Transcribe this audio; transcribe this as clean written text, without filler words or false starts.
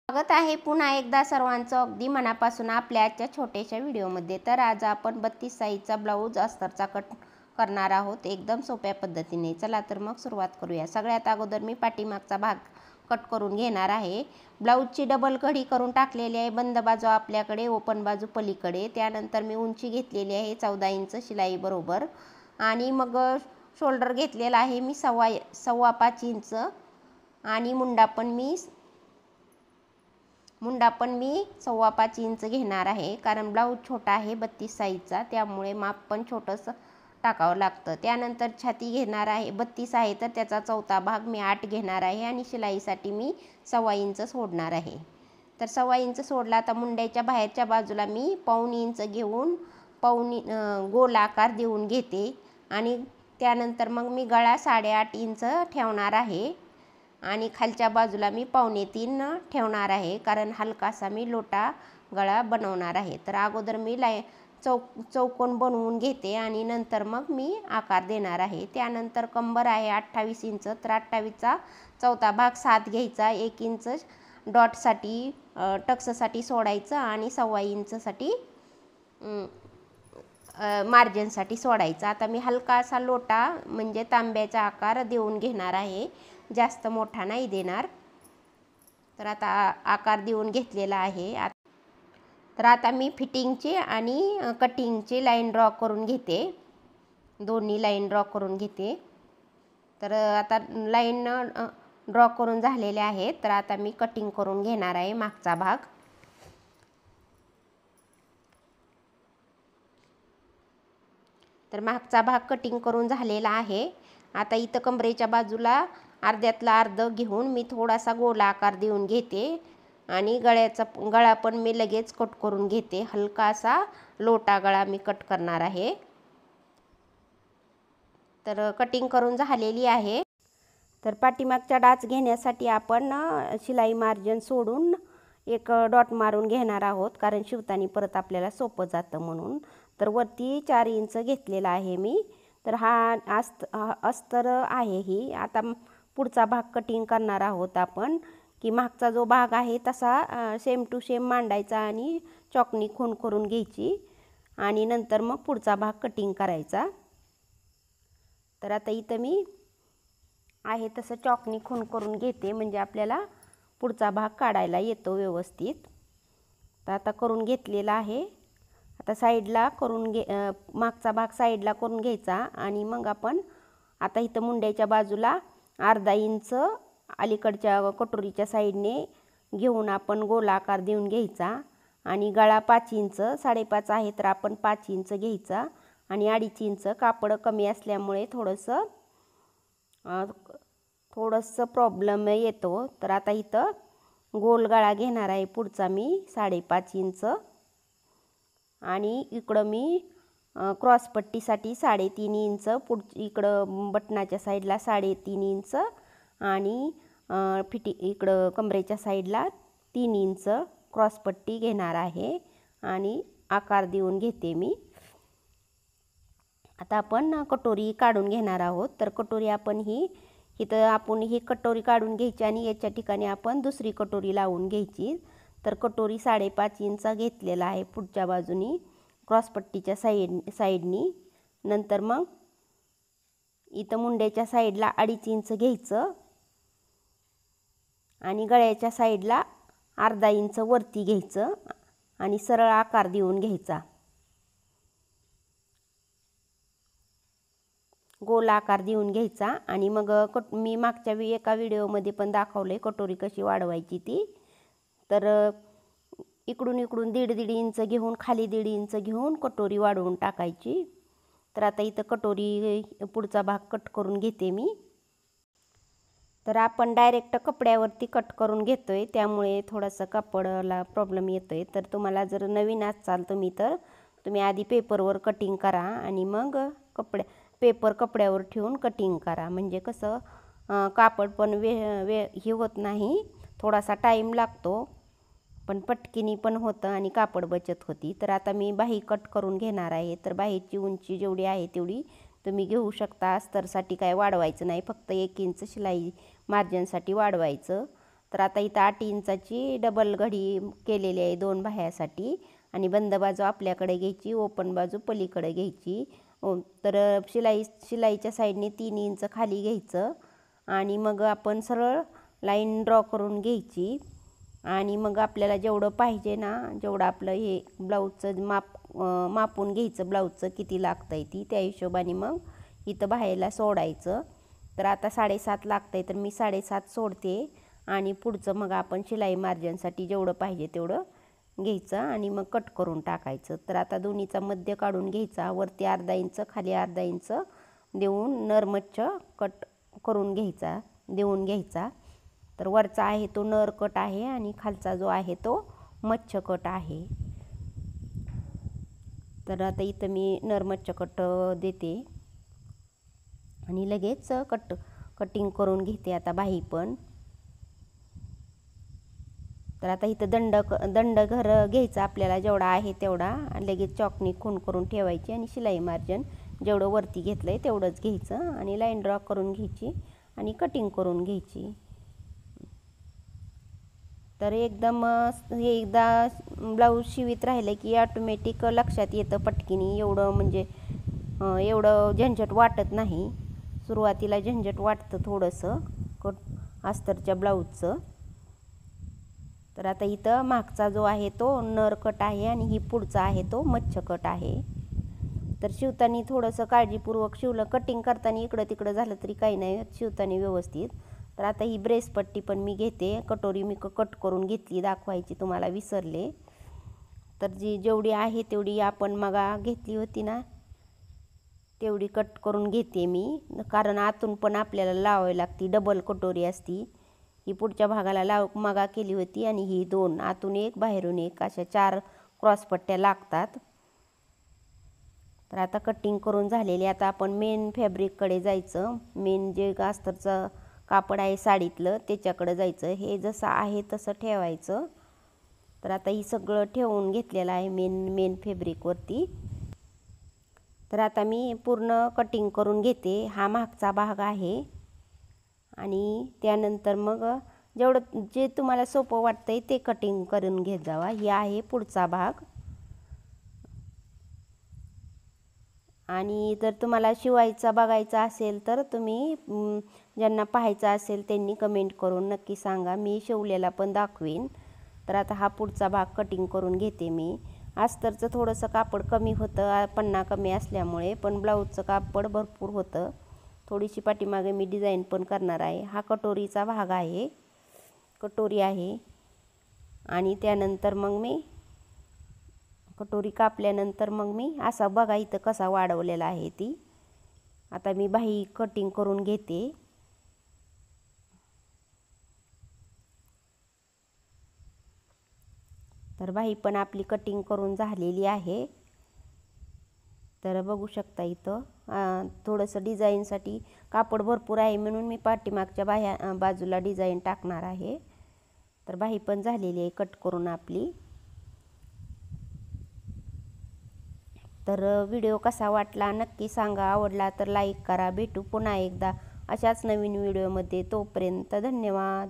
स्वागत आहे पुन्हा एकदा सर्वांचं अगदी मनापासून आपल्या आजच्या छोट्याशा व्हिडिओमध्ये। तर आज आपण 32 साईजचा ब्लाऊज अस्तरचा कट करणार आहोत एकदम सोप्या पद्धतीने। चला तर मग सुरुवात करूया। सगळ्यात अगोदर मी पाठीमागचा भाग कट करून घेणार आहे। ब्लाऊजची डबल कडी करून टाकलेली आहे, बंद बाजू आपल्याकडे, ओपन बाजू पलीकडे। त्यानंतर मी उंची घेतलेली आहे 14 इंच शिलाई बरोबर, आणि मग शोल्डर घेतलेला आहे मी सव्वा 5 इंच, आणि मुंडा पण मी सव्वा 5 इंच घेणार आहे, कारण ब्लाऊज छोटा आहे 32 साईजचा, त्यामुळे माप पण छोटंसं टाकावं लागतं। त्यानंतर छाती घेणार आहे, 32 आहे तर त्याचा चौथा भाग मी 8 घेणार आहे, आणि शिलाईसाठी मी सव्वा इंच सोडणार आहे। तर सव्वा इंच सोडला तर मुंड्याच्या बाहेरच्या बाजूला मी पाऊण इंच घेऊन गोल आकार देऊन घेते, आणि त्यानंतर मग मी गळा 8.5 इंच ठेवणार आहे, आणि खालच्या बाजूला मी 2.25 ठेवणार आहे, कारण हलकासा मी लोटा गळा बनवणार आहे। तर अगोदर मी चौकोन बनवून घेते, आणि नंतर मग मी आकार देणार आहे। त्यानंतर कंबर आहे 28 इंच, तर 28चा चौथा भाग 7 घ्यायचा, 1 इंच डॉटसाठी टक्ससाठी सोडायचं, आणि सव्वा इंचसाठी मार्जिनसाठी सोडायचं। आता मी हलकासा लोटा म्हणजे तांब्याचा आकार देऊन घेणार आहे, जास्त मोठा नाही देणार। तर आता आकार देऊन घेतलेला आहे। तर आता मी फिटिंगची आणि कटिंगची लाईन ड्रॉ करून घेते, दोन्ही लाईन ड्रॉ करून घेते। तर आता लाईन ड्रॉ करून झालेले आहेत, तर आता मी कटिंग करून घेणार आहे मागचा भाग। तर मागचा भाग कटिंग करून झालेला आहे। आता इथं कमरेच्या बाजूला अर्ध्यातला अर्ध घेऊन मी थोडासा गोल आकार देऊन घेते, आणि गळा पण मी लगेच कट करून घेते। हलकासा लोटा गळा मी कट करणार आहे। तर कटिंग करून झालेली आहे। तर पाठीमागचा डाच घेण्यासाठी आपण शिलाई मार्जिन सोडून एक डॉट मारून घेणार आहोत, कारण शिवताना परत आपल्याला सोपं जातं म्हणून। तर वरती 4 इंच घेतलेला आहे मी। तर हा अस्तर आहे ही। आता पुढचा भाग कटिंग करणार आहोत आपण, की मागचा जो भाग आहे तसा सेम टू सेम मांडायचा, आणि चॉकनी खूण करून घ्यायची, आणि नंतर मग पुढचा भाग कटिंग करायचा। तर आता इथं मी आहे तसं चॉकनी खूण करून घेते, म्हणजे आपल्याला पुढचा भाग काढायला येतो व्यवस्थित। तर आता करून घेतलेला आहे। आता साईडला मागचा भाग साईडला करून घ्यायचा, आणि मग आपण आता इथं मुंड्याच्या बाजूला अर्धा इंच अलीकडच्या कटोरीच्या साईडने घेऊन आपण गोल आकार देऊन घ्यायचा, आणि गळा 5 इंच 5.5 आहे तर आपण 5 इंच घ्यायचा, आणि 2.5 इंच कापड कमी असल्यामुळे थोडंसं प्रॉब्लेम येतो। तर आता इथं गोल गळा घेणार आहे पुढचा मी 5.5 इंच, आणि इकडं मी क्रॉसपट्टीसाठी 3.5 इंच, इकडं बटनाच्या साईडला 3.5 इंच, आणि इकडं कमरेच्या साईडला 3 इंच क्रॉसपट्टी घेणार आहे, आणि आकार देऊन घेते मी। आता आपण कटोरी काढून घेणार आहोत। तर कटोरी आपण ही कटोरी काढून घ्यायची, आणि याच्या ठिकाणी आपण दुसरी कटोरी लावून घ्यायची। तर कटोरी 5.5 इंच घेतलेला आहे पुढच्या बाजूनी क्रॉसपट्टीच्या साईडनी। नंतर मग इथं मुंड्याच्या साईडला 2.5 इंच घ्यायचं, आणि गळ्याच्या साईडला अर्धा इंच वरती घ्यायचं, आणि सरळ आकार देऊन घ्यायचा, गोल आकार देऊन घ्यायचा। आणि मग मी मागच्या एका व्हिडिओमध्ये पण दाखवले कटोरी कशी वाढवायची ती। तर इकडून 1.5 इंच घेऊन खाली 1.5 इंच घेऊन कटोरी वाढवून टाकायची। तर आता इथं कटोरी पुढचा भाग कट करून घेते मी। तर आपण डायरेक्ट कपड्यावरती कट करून घेतोय, त्यामुळे थोडासा कापडाला प्रॉब्लेम येतोय। तर तुम्हाला जर नवीन असाल तर तुम्ही आधी पेपरवर कटिंग करा, आणि मग पेपर कपड्यावर ठेवून कटिंग करा, म्हणजे कसं कापड पण हे होत नाही, थोडासा टाईम लागतो, पण पटकिनी पण होतं, आणि कापड बचत होती। तर आता मी बाही कट करून घेणार आहे। तर बाहीची उंची जेवढी आहे तेवढी तुम्ही घेऊ शकता। अस्तरसाठी काय वाढवायचं नाही, फक्त 1 इंच शिलाई मार्जिनसाठी वाढवायचं। तर आता इथं 8 इंचाची डबल घडी केलेली आहे 2 बाह्यासाठी आणि बंद बाजू आपल्याकडे घ्यायची, ओपन बाजू पलीकडे घ्यायची. तर शिलाईच्या साईडने 3 इंच खाली घ्यायचं आणि मग आपण सरळ लाईन ड्रॉ करून घ्यायची आणि मग आपल्याला जेवढं पाहिजे ना, जेवढं आपलं हे ब्लाऊजचं मापून घ्यायचं, ब्लाऊजचं किती लागतं आहे ती त्या हिशोबाने मग इथं बाहेरला सोडायचं. तर आता 7.5 लागतं आहे तर मी 7.5 सोडते आणि पुढचं मग आपण शिलाई मार्जिनसाठी जेवढं पाहिजे तेवढं घ्यायचं आणि मग कट करून टाकायचं. तर आता दोन्हीचा मध्य काढून घ्यायचा, वरती अर्धा इंच खाली अर्धा इंच देऊन नरमच्छ कट करून घ्यायचा, देऊन घ्यायचा. तर वरचा आहे तो नर कट आहे आणि खालचा जो आहे तो मच्छ कट आहे. तर आता इथं मी नरमच्छ कट देते आणि लगेच कटिंग करून घेते आता बाही पण. तर आता इथं दंड घर घ्यायचा आपल्याला जेवढा आहे तेवढा, लगेच चॉकनी खूण करून ठेवायची आणि शिलाई मार्जिन जेवढं वरती घेतलं आहे तेवढंच घ्यायचं आणि लाईन ड्रॉ करून घ्यायची आणि कटिंग करून घ्यायची. तर एकदा ब्लाऊज शिवीत राहिलं की ऑटोमॅटिक लक्षात येतं पटकीनी, एवढं म्हणजे एवढं झंझट वाटत नाही. सुरुवातीला झंझट वाटतं थोडंसं अस्तरच्या ब्लाऊजचं. तर आता इथं मागचा जो आहे तो नर कट आहे आणि ही पुढचा आहे तो मच्छ कट आहे. तर शिवताना थोडंसं काळजीपूर्वक शिवलं, कटिंग करताना इकडं तिकडं झालं तरी काही नाही, शिवताना व्यवस्थित. तर आता ही ब्रेस पट्टी पण मी घेते, कटोरी मी कट करून घेतली, दाखवायची तुम्हाला विसरले. तर जेवढी आहे तेवढी आपण मग घेतली होती ना तेवढी कट करून घेते मी, कारण आतून पण आपल्याला लावावी लागती, डबल कटोरी असती. ही पुढच्या भागाला मागा केली होती आणि ही 2 आतून एक बाहेरून एक अशा 4 क्रॉस पट्ट्या लागतात. तर आता कटिंग करून झालेली. आता आपण मेन फॅब्रिककडे जायचं, मेन जे अस्तरचं कापड आहे साडीतलं त्याच्याकडे जायचं. हे जसं आहे तसं ठेवायचं. तर आता ही सगळं ठेवून घेतलेलं आहे मेन फॅब्रिकवरती. तर आता मी पूर्ण कटिंग करून घेते. हा मागचा भाग आहे आणि त्यानंतर मग जेवढं जे तुम्हाला सोपं वाटतंय ते कटिंग करून घेत जावा. ही आहे पुढचा भाग. आणि जर तुम्हाला शिवायचा बघायचा असेल तर तुम्ही ज्यांना पाहायचं असेल त्यांनी कमेंट करून नक्की सांगा, मी शिवलेला पण दाखवीन. तर आता हा पुढचा भाग कटिंग करून घेते मी. अस्तरचं थोडंसं कापड कमी होतं, पन्ना कमी असल्यामुळे, पण ब्लाऊजचं कापड भरपूर होतं. थोडीशी पाठीमागे मी डिझाईन पण करणार आहे. हा कटोरीचा भाग आहे, कटोरी आहे. आणि त्यानंतर मग मी कटोरी कापल्यानंतर मग मी असा बघा इथं कसा वाढवलेला आहे ती. आता मी बाही कटिंग करून घेते. तर बाही पण आपली कटिंग करून झालेली आहे. तर बघू शकता इथं थोडंसं डिझाईनसाठी कापड भरपूर आहे म्हणून मी पाठीमागच्या बाजूला डिझाईन टाकणार आहे. तर बाही पण झालेली आहे कट करून आपली. तर व्हिडिओ कसा वाटला नक्की सांगा, आवडला तर लाईक करा. भेटू पुन्हा एकदा अशाच नवीन व्हिडिओमध्ये, तोपर्यंत धन्यवाद.